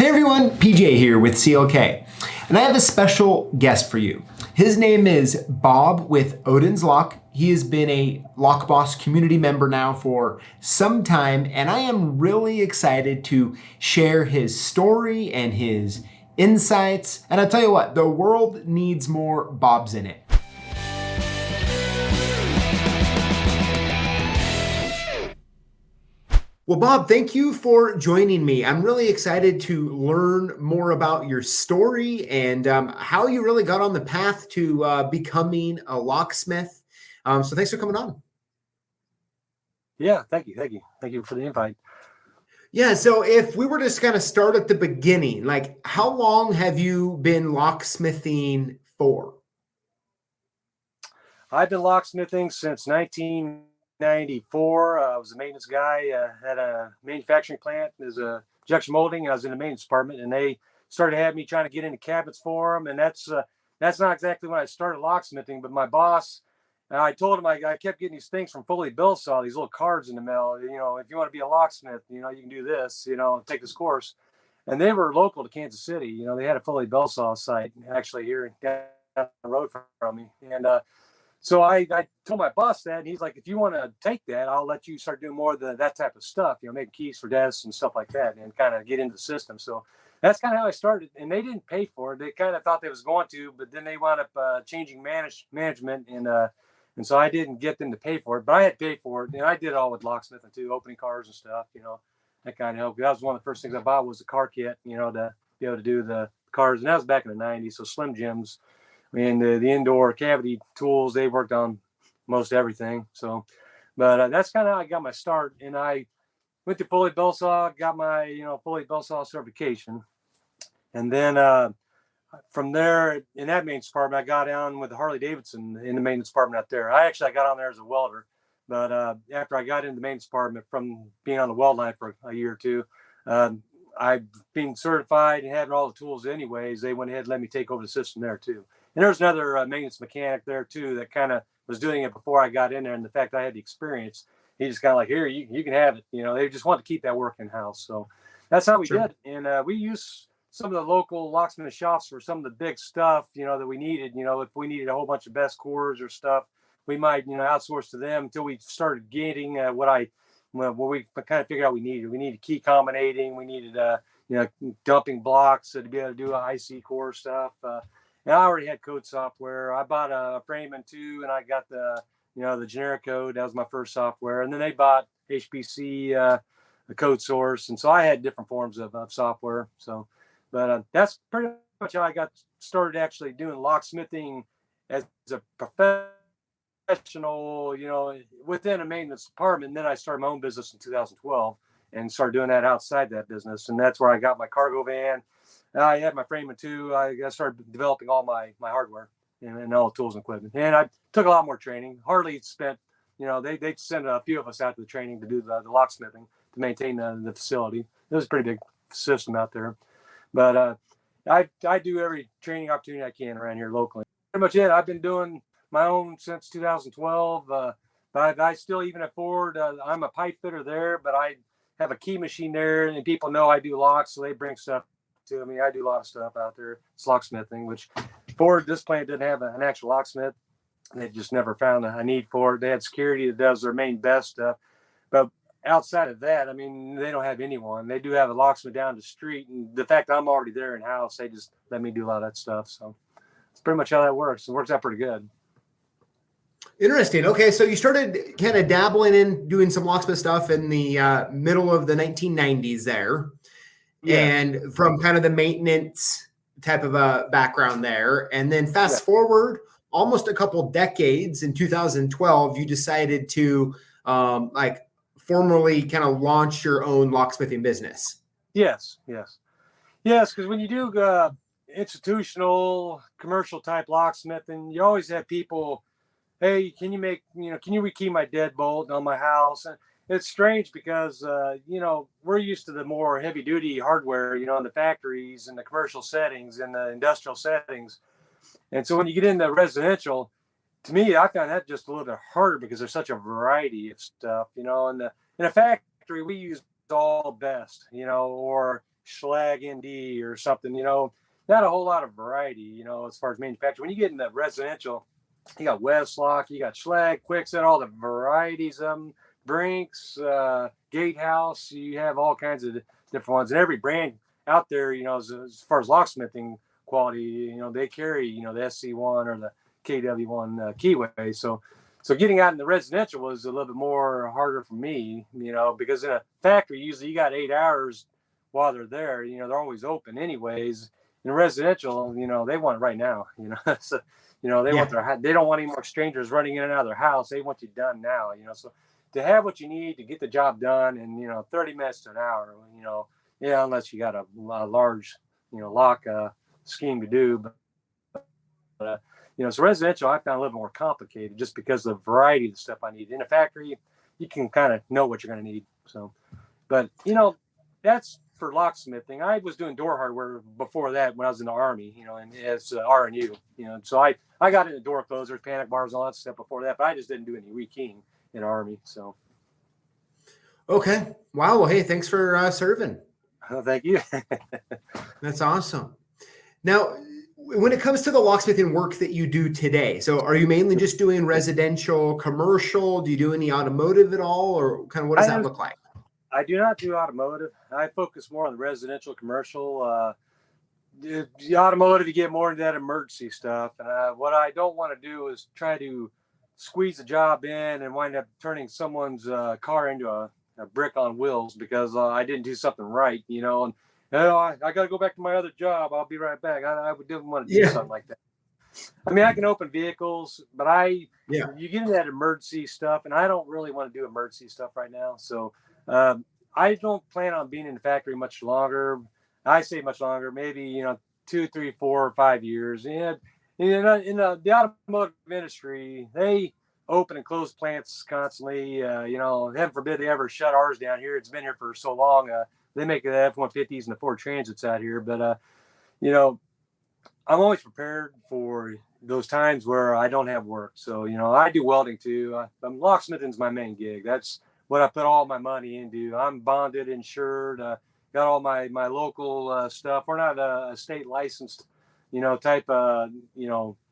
Hey everyone, PJ here with CLK, and I have a special guest for you. His name is Bob with Odin's Lock. He has been a Lockboss community member now for some time, and I am really excited to share his story and his insights. And I'll tell you what, the world needs more Bobs in it. Well, Bob, thank you for joining me. I'm really excited to learn more about your story and how you really got on the path to becoming a locksmith. So thanks for coming on. Yeah, thank you. Thank you for the invite. Yeah, so if we were to just kind of start at the beginning, like how long have you been locksmithing for? I've been locksmithing since 1994. I was a maintenance guy at a manufacturing plant as a injection molding. I was in the maintenance department, and they started having me trying to get into cabinets for them. And that's not exactly when I started locksmithing, but my boss, I told him I kept getting these things from Fully Bill Saw, these little cards in the mail. You know, if you want to be a locksmith, you know, you can do this. You know, take this course. And they were local to Kansas City. You know, they had a Fully Bill Saw site actually here down the road from me, and so I told my boss that, and he's like, if you want to take that, I'll let you start doing more of that type of stuff, you know, making keys for desks and stuff like that, and kind of get into the system. So that's kind of how I started. And they didn't pay for it. They kind of thought they was going to, but then they wound up changing management, and so I didn't get them to pay for it. But I had paid for it, and I did it all with locksmithing too, opening cars and stuff. You know, that kind of helped. That was one of the first things I bought was a car kit, you know, to be able to do the cars. And that was back in the '90s. So Slim Jims. And the indoor cavity tools, they worked on most everything. So, but that's kind of how I got my start. And I went to Fully Bill Saw, got my, you know, Fully Bill Saw certification. And then from there, in that maintenance department, I got on with the Harley Davidson in the maintenance department out there. I got on there as a welder. But after I got into the maintenance department from being on the weld line for a year or two, I've been certified and having all the tools anyways. They went ahead and let me take over the system there too. And there was another maintenance mechanic there too that kind of was doing it before I got in there. And the fact I had the experience, he just kind of like, here, you can have it. You know, they just want to keep that work in house. So that's how we did. And we use some of the local locksmith shops for some of the big stuff, you know, that we needed. You know, if we needed a whole bunch of best cores or stuff, we might, you know, outsource to them until we started getting what we kind of figured out we needed. We needed key combinating. We needed, you know, dumping blocks to be able to do IC core stuff. And I already had code software. I bought a Frameman too, and I got the generic code. That was my first software. And then they bought HPC, the code source. And so I had different forms of software. So, but that's pretty much how I got started actually doing locksmithing as a professional, you know, within a maintenance department. And then I started my own business in 2012 and started doing that outside that business. And that's where I got my cargo van. I had my Frameman too. I started developing all my hardware and all the tools and equipment. And I took a lot more training. Harley spent, you know, they sent a few of us out to the training to do the locksmithing, to maintain the facility. It was a pretty big system out there. But I do every training opportunity I can around here locally. Pretty much it. I've been doing my own since 2012. But I still even afford, I'm a pipe fitter there, but I have a key machine there, and people know I do locks, so they bring stuff to me. I do a lot of stuff out there. It's locksmithing, which Ford, this plant didn't have an actual locksmith. They just never found a need for it. They had security that does their main best stuff. But outside of that, I mean, they don't have anyone. They do have a locksmith down the street. And the fact I'm already there in house, they just let me do a lot of that stuff. So it's pretty much how that works. It works out pretty good. Interesting. Okay, so you started kind of dabbling in doing some locksmith stuff in the middle of the 1990s there. Yeah. And from kind of the maintenance type of a background there. And then fast forward almost a couple decades, in 2012, you decided to formally kind of launch your own locksmithing business. Yes. Because when you do institutional commercial type locksmithing, you always have people, hey, can you rekey my deadbolt on my house? And it's strange because, you know, we're used to the more heavy duty hardware, you know, in the factories and the commercial settings and the industrial settings. And so when you get into residential, to me, I found that just a little bit harder because there's such a variety of stuff, you know. In a factory, we use all best, you know, or Schlag ND or something, not a whole lot of variety, as far as manufacturing. When you get into residential, you got Westlock, you got Schlag, Kwikset, all the varieties of them, Brinks, Gatehouse, you have all kinds of different ones. And every brand out there, as far as locksmithing quality, they carry, the SC1 or the KW1 keyway. So getting out in the residential was a little bit more harder for me, because in a factory, usually you got 8 hours while they're there. They're always open anyways. In residential, they want it right now, so, they don't want any more strangers running in and out of their house. They want you done now, so to have what you need to get the job done in, 30 minutes to an hour, unless you got a large, lock scheme to do. But so residential, I found a little more complicated just because of the variety of the stuff I need. In a factory, you can kind of know what you're going to need. So, but that's for locksmithing. I was doing door hardware before that when I was in the Army, and as R&U, so I got into door closers, panic bars, all that stuff before that, but I just didn't do any rekeying in the Army. So. Okay. Wow. Well, hey, thanks for serving. Thank you. That's awesome. Now, when it comes to the locksmithing work that you do today, so are you mainly just doing residential, commercial? Do you do any automotive at all, or kind of what does that look like? I do not do automotive. I focus more on the residential, commercial. The automotive, you get more into that emergency stuff. And what I don't want to do is try to squeeze a job in and wind up turning someone's car into a brick on wheels because I didn't do something right, and I got to go back to my other job. I'll be right back. I didn't want to do something like that. I mean, I can open vehicles, but you get into that emergency stuff, and I don't really want to do emergency stuff right now. So I don't plan on being in the factory much longer. I say much longer, maybe 2, 3, 4, or 5 years. And in the automotive industry, they open and close plants constantly. Heaven forbid they ever shut ours down here. It's been here for so long. They make the F-150s and the Ford Transits out here. But, I'm always prepared for those times where I don't have work. So, I do welding too. Locksmithing is my main gig. That's what I put all my money into. I'm bonded, insured, got all my local stuff. We're not a state licensed, type of,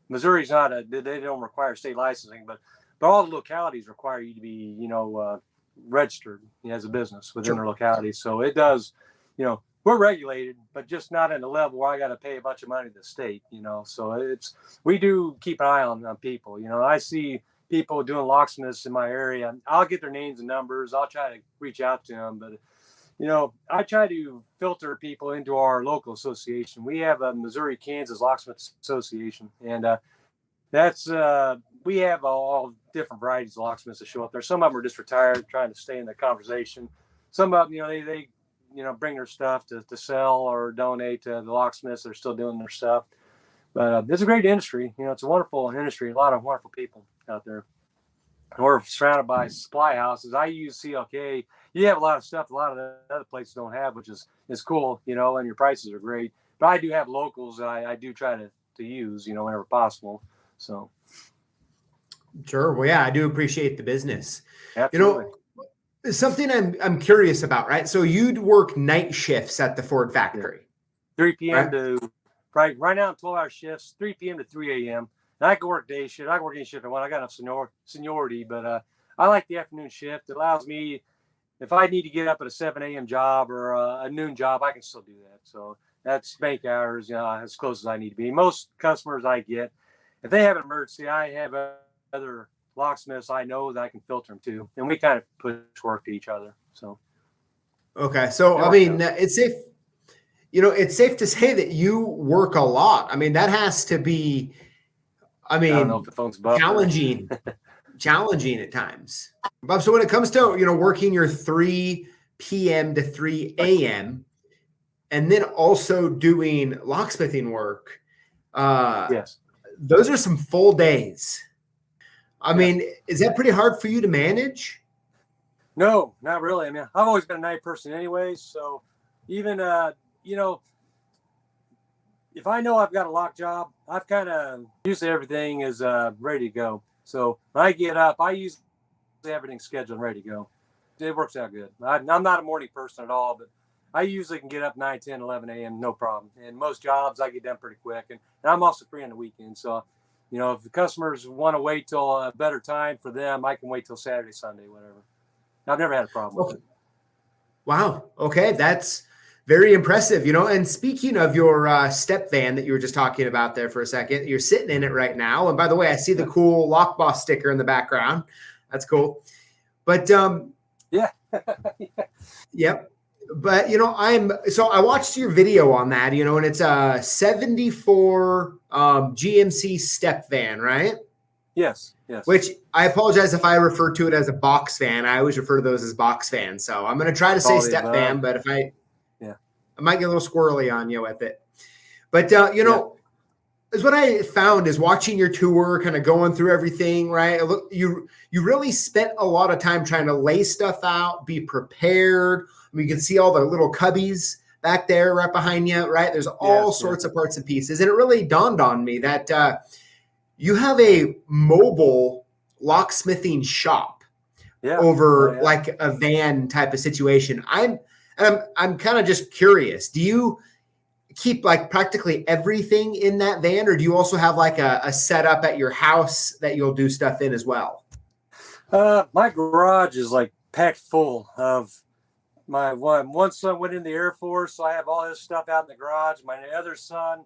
Missouri's not they don't require state licensing, but all the localities require you to be, registered as a business within their locality. So it does, we're regulated, but just not at a level where I got to pay a bunch of money to the state, so we do keep an eye on people. I see people doing locksmiths in my area. I'll get their names and numbers. I'll try to reach out to them, but I try to filter people into our local association. We have a Missouri Kansas Locksmiths Association, and that's we have all different varieties of locksmiths that show up there. Some of them are just retired, trying to stay in the conversation. Some of them, they bring their stuff to sell or donate to the locksmiths that are still doing their stuff. But it's a great industry. It's a wonderful industry. A lot of wonderful people out there. We're surrounded by supply houses. I use CLK. You have a lot of stuff a lot of the other places don't have, which is cool, and your prices are great. But I do have locals that I do try to use, whenever possible. So. Sure. Well, yeah, I do appreciate the business. Absolutely. Something I'm curious about, right? So you'd work night shifts at the Ford factory. 3 p.m. to right now, 12-hour shifts, 3 p.m. to 3 a.m. And I can work day shift. I can work any shift I want. I got enough seniority, but I like the afternoon shift. It allows me, if I need to get up at a 7 a.m. job or a noon job, I can still do that. So that's bank hours, as close as I need to be. Most customers I get, if they have an emergency, I have other locksmiths I know that I can filter them to, and we kind of push work to each other. So, okay. So, I mean, it's safe, it's safe to say that you work a lot. I mean, that has to be, I don't know if the phone's challenging at times. Bob, so when it comes to, working your 3 p.m. to 3 a.m. and then also doing locksmithing work, yes, those are some full days. I mean, is that pretty hard for you to manage? No, not really. I mean, I've always been a night person anyway. So even, if I know I've got a lock job, I've kind of usually everything is ready to go. So when I get up, I usually everything's scheduled and ready to go. It works out good. I'm not a morning person at all, but I usually can get up 9, 10, 11 a.m. no problem. And most jobs I get done pretty quick. And I'm also free on the weekend. So, you know, if the customers want to wait till a better time for them, I can wait till Saturday, Sunday, whatever. I've never had a problem with it. Wow. Okay. That's very impressive, you know. And speaking of your step van that you were just talking about there for a second, you're sitting in it right now. And by the way, I see the cool Lockboss sticker in the background. That's cool. But yeah. Yep. But, you know, I watched your video on that, you know, and it's a 74 GMC step van, right? Yes. Yes. Which I apologize if I refer to it as a box van. I always refer to those as box vans. So I'm going to try to say step van, but if I might get a little squirrely on you with it. But, you know, is what I found is watching your tour, kind of going through everything, right? Look, you really spent a lot of time trying to lay stuff out, be prepared. I mean, you can see all the little cubbies back there right behind you, right? There's all sorts of parts and pieces. And it really dawned on me that you have a mobile locksmithing shop over like a van type of situation. I'm kind of just curious. Do you keep like practically everything in that van, or do you also have like a setup at your house that you'll do stuff in as well? My garage is like packed full of my one son went in the Air Force, so I have all his stuff out in the garage. My other son,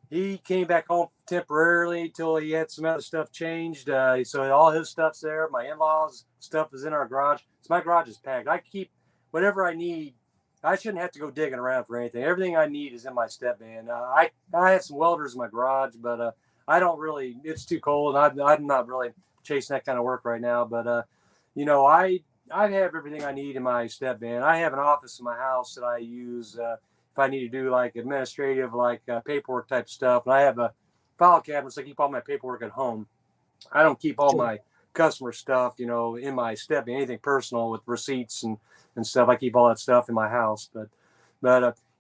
he came back home temporarily until he had some other stuff changed. So all his stuff's there. My in-laws' stuff is in our garage. So my garage is packed. I keep whatever I need. I shouldn't have to go digging around for anything. Everything I need is in my step van. I have some welders in my garage, but I don't really. It's too cold, and I'm not really chasing that kind of work right now. But you know, I have everything I need in my step van. I have an office in my house that I use if I need to do like administrative, like paperwork type stuff. And I have a file cabinet, so I keep all my paperwork at home. I don't keep all my customer stuff, you know, in my step van, anything personal with receipts and stuff. I keep all that stuff in my house. But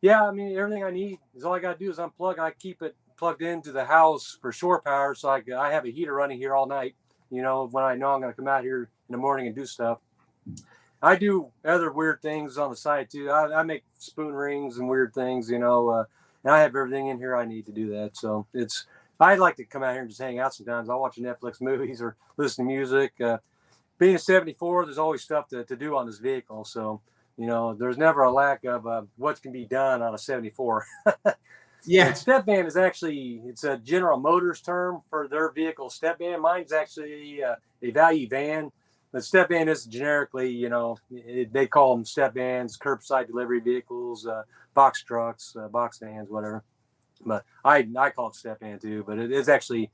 yeah, I mean, everything I need is all I got to do is unplug. I keep it plugged into the house for shore power. So I have a heater running here all night, you know, when I know I'm going to come out here in the morning and do stuff. I do other weird things on the side too. I make spoon rings and weird things, you know, and I have everything in here I need to do that. So I'd like to come out here and just hang out sometimes. I'll watch Netflix movies or listen to music. Being a 74, there's always stuff to do on this vehicle. So, you know, there's never a lack of what can be done on a 74. Yeah. And step van is actually, it's a General Motors term for their vehicle step van. Mine's actually a value van. The step van is generically, you know, they call them step vans, curbside delivery vehicles, box trucks, box vans, whatever. But I call it step van too. But it is actually,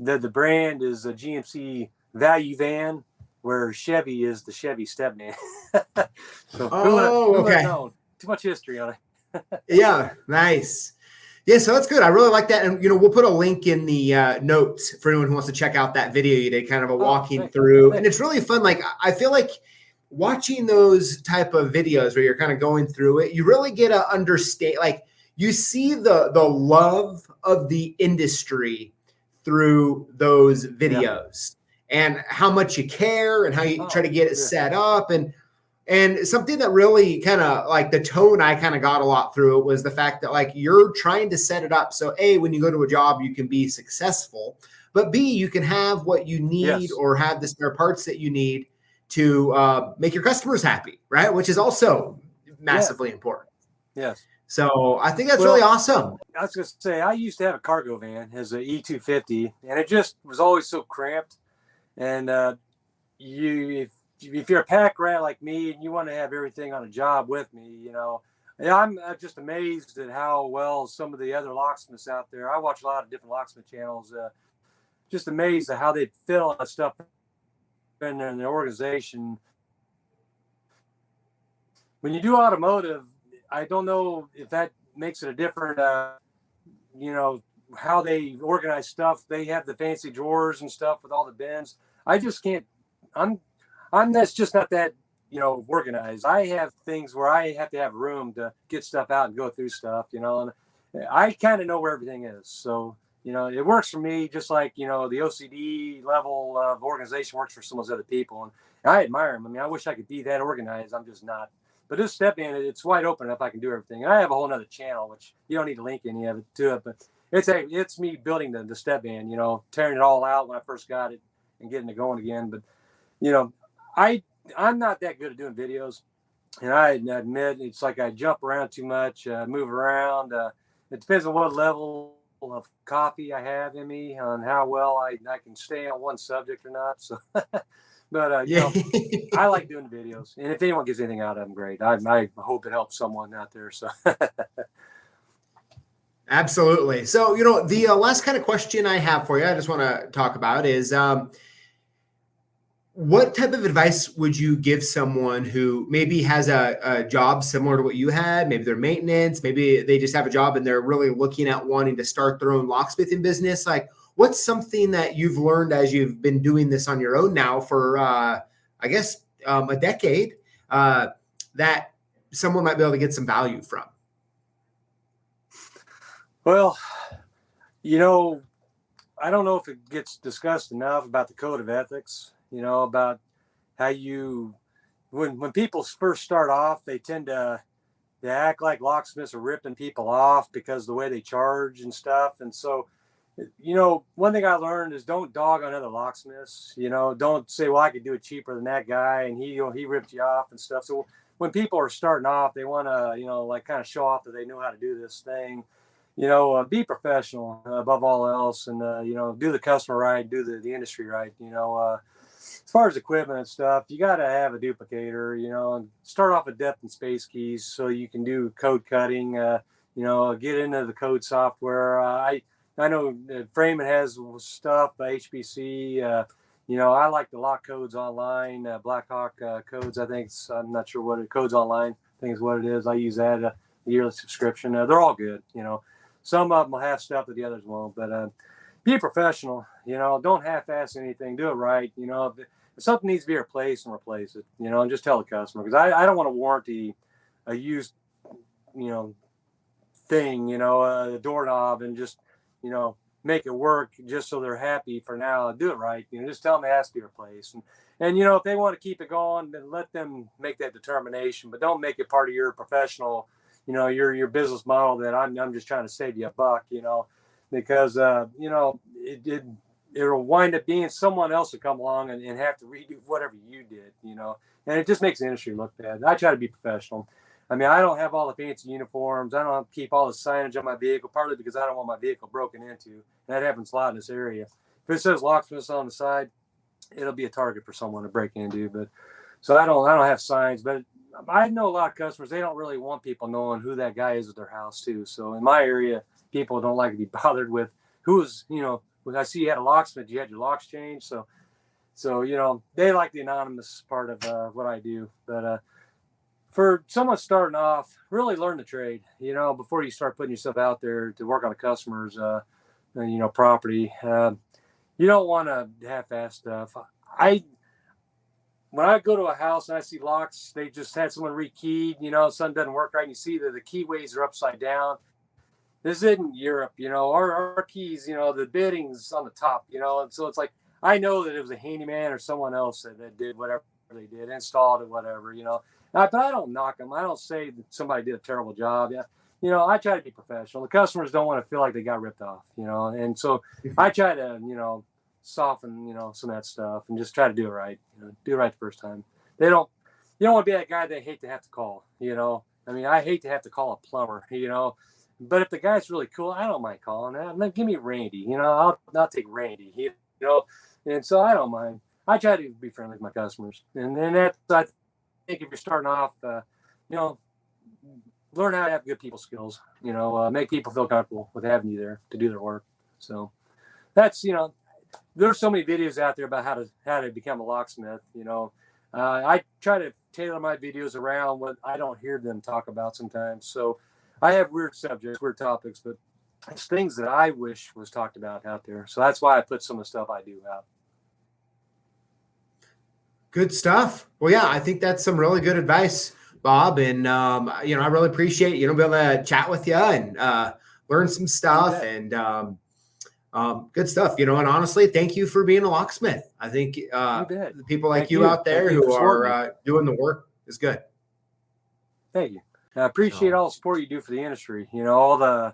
the brand is a GMC value van, where Chevy is the Chevy step van. So who would have known? Too much history on it. Yeah, nice. Yeah, so that's good. I really like that. And, you know, we'll put a link in the notes for anyone who wants to check out that video you did, kind of a walking through. And it's really fun. Like, I feel like watching those type of videos where you're kind of going through it, you really get to understand, like, you see the love of the industry through those videos and how much you care and how you try to get it set up. And something that really kind of like the tone I kind of got a lot through it was the fact that like you're trying to set it up so A, when you go to a job, you can be successful, but B, you can have what you need or have the spare parts that you need to make your customers happy, right? Which is also massively important. Yes. So I think that's really awesome. I was going to say, I used to have a cargo van as an E250, and it just was always so cramped. And if you're a pack rat like me and you want to have everything on a job with me, you know, I'm just amazed at how well some of the other locksmiths out there. I watch a lot of different locksmith channels. Just amazed at how they fit all that stuff in the organization. When you do automotive, I don't know if that makes it a different, you know, how they organize stuff. They have the fancy drawers and stuff with all the bins. I just can't. That's just not that, you know, organized. I have things where I have to have room to get stuff out and go through stuff, you know, and I kind of know where everything is. So, you know, it works for me just like, you know, the OCD level of organization works for some of those other people. And I admire them. I mean, I wish I could be that organized. I'm just not. But this step in, it's wide open enough I can do everything. And I have a whole nother channel, which you don't need to link any of it to it, but it's me building the step van, you know, tearing it all out when I first got it and getting it going again. But, you know, I'm not that good at doing videos. And I admit it's like I jump around too much, move around. It depends on what level of coffee I have in me, on how well I can stay on one subject or not. So, but you know, I like doing videos, and if anyone gets anything out of them, great. I hope it helps someone out there. So, absolutely. So, you know, the last kind of question I have for you, I just want to talk about is. What type of advice would you give someone who maybe has a job similar to what you had? Maybe they're maintenance, maybe they just have a job and they're really looking at wanting to start their own locksmithing business. Like, what's something that you've learned as you've been doing this on your own now for, I guess, a decade that someone might be able to get some value from? Well, you know, I don't know if it gets discussed enough about the code of ethics. You know, about how when people first start off, they tend to act like locksmiths are ripping people off because the way they charge and stuff. And so, you know, one thing I learned is don't dog on other locksmiths. You know, don't say, well, I could do it cheaper than that guy, and he ripped you off and stuff. So when people are starting off, they want to, you know, like kind of show off that they know how to do this thing. You know, be professional above all else, and you know, do the customer right, do the industry right. You know, as far as equipment and stuff, you got to have a duplicator, you know, and start off with depth and space keys so you can do code cutting, you know, get into the code software. I know Freeman has stuff, HPC, you know, I like the lock codes online, Blackhawk codes. I'm not sure what it codes online, I think is what it is. I use that, a yearly subscription. They're all good, you know. Some of them will have stuff that the others won't, but be professional, you know, don't half-ass anything, do it right. You know, if something needs to be replaced, and replace it, you know, and just tell the customer, because I don't want to warranty a used, you know, thing, you know, a doorknob, and just, you know, make it work just so they're happy for now. Do it right. You know, just tell them it has to be replaced. And you know, if they want to keep it going, then let them make that determination, but don't make it part of your professional, you know, your business model that I'm just trying to save you a buck, you know. Because, you know, it'll wind up being someone else to come along and have to redo whatever you did, you know. And it just makes the industry look bad. I try to be professional. I mean, I don't have all the fancy uniforms. I don't keep all the signage on my vehicle, partly because I don't want my vehicle broken into. And that happens a lot in this area. If it says locksmiths on the side, it'll be a target for someone to break into. But so I don't have signs. But I know a lot of customers, they don't really want people knowing who that guy is at their house, too. So in my area, people don't like to be bothered with who's, you know, when I see you had a locksmith, you had your locks changed. So, you know, they like the anonymous part of what I do. But for someone starting off, really learn the trade, you know, before you start putting yourself out there to work on a customer's, you know, property. You don't want to half-ass stuff. When I go to a house and I see locks, they just had someone rekeyed, you know, something doesn't work right. And you see that the keyways are upside down. This isn't Europe, you know, our keys, you know, the bitting's on the top, you know, and so it's like, I know that it was a handyman or someone else that did whatever they did, installed it, whatever, you know, but I don't knock them. I don't say that somebody did a terrible job. Yeah. You know, I try to be professional. The customers don't want to feel like they got ripped off, you know, and so I try to, you know, soften, you know, some of that stuff and just try to do it right, you know, do it right the first time. You don't want to be that guy they hate to have to call, you know. I mean, I hate to have to call a plumber, you know. But if the guy's really cool, I don't mind calling that. Then give me Randy, you know, I'll take Randy, you know. And so I don't mind. I try to be friendly with my customers. And then I think if you're starting off, you know, learn how to have good people skills, you know, make people feel comfortable with having you there to do their work. So that's, you know, there's so many videos out there about how to become a locksmith, you know. I try to tailor my videos around what I don't hear them talk about sometimes. So I have weird subjects, weird topics, but it's things that I wish was talked about out there. So that's why I put some of the stuff I do out. Good stuff. Well, yeah, I think that's some really good advice, Bob. And, you know, I really appreciate, you know, being able to chat with you and learn some stuff and good stuff, you know, and honestly, thank you for being a locksmith. I think the people like you out there who are doing the work is good. Thank you. I appreciate all the support you do for the industry. You know,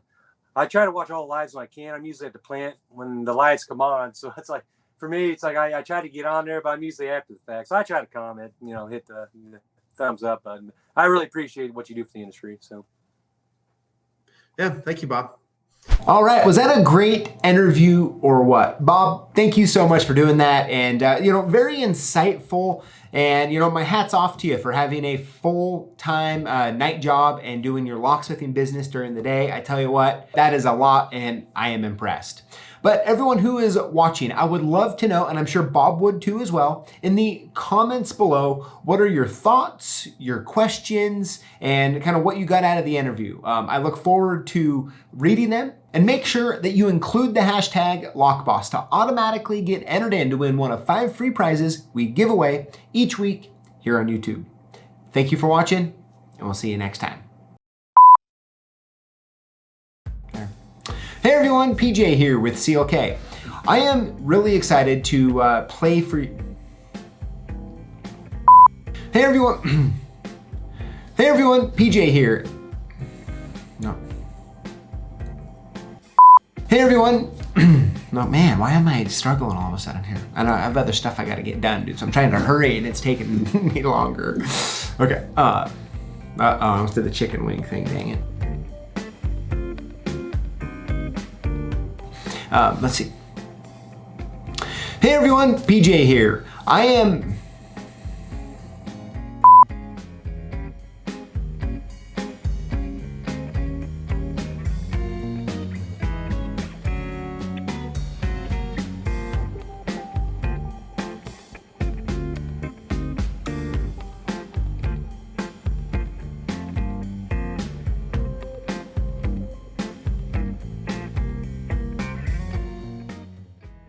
I try to watch all the lives when I can. I'm usually at the plant when the lights come on. So it's like, for me, it's like I try to get on there, but I'm usually after the fact. So I try to comment, you know, hit the thumbs up button. I really appreciate what you do for the industry. So, yeah, thank you, Bob. All right, was that a great interview or what? Bob, thank you so much for doing that. And, you know, very insightful. And, you know, my hat's off to you for having a full-time night job and doing your locksmithing business during the day. I tell you what, that is a lot, and I am impressed. But everyone who is watching, I would love to know, and I'm sure Bob would too as well, in the comments below, what are your thoughts, your questions, and kind of what you got out of the interview. I look forward to reading them, and make sure that you include the hashtag Lockboss to automatically get entered in to win one of 5 free prizes we give away each week here on YouTube. Thank you for watching, and we'll see you next time. Hey everyone, PJ here with CLK. I am really excited to play for you. Hey everyone, hey everyone, PJ here. No. Hey everyone. No, man, why am I struggling all of a sudden here? I know I have other stuff I gotta get done, dude, so I'm trying to hurry and it's taking me longer. Okay, I almost did the chicken wing thing, dang it. Let's see. Hey everyone, PJ here. I am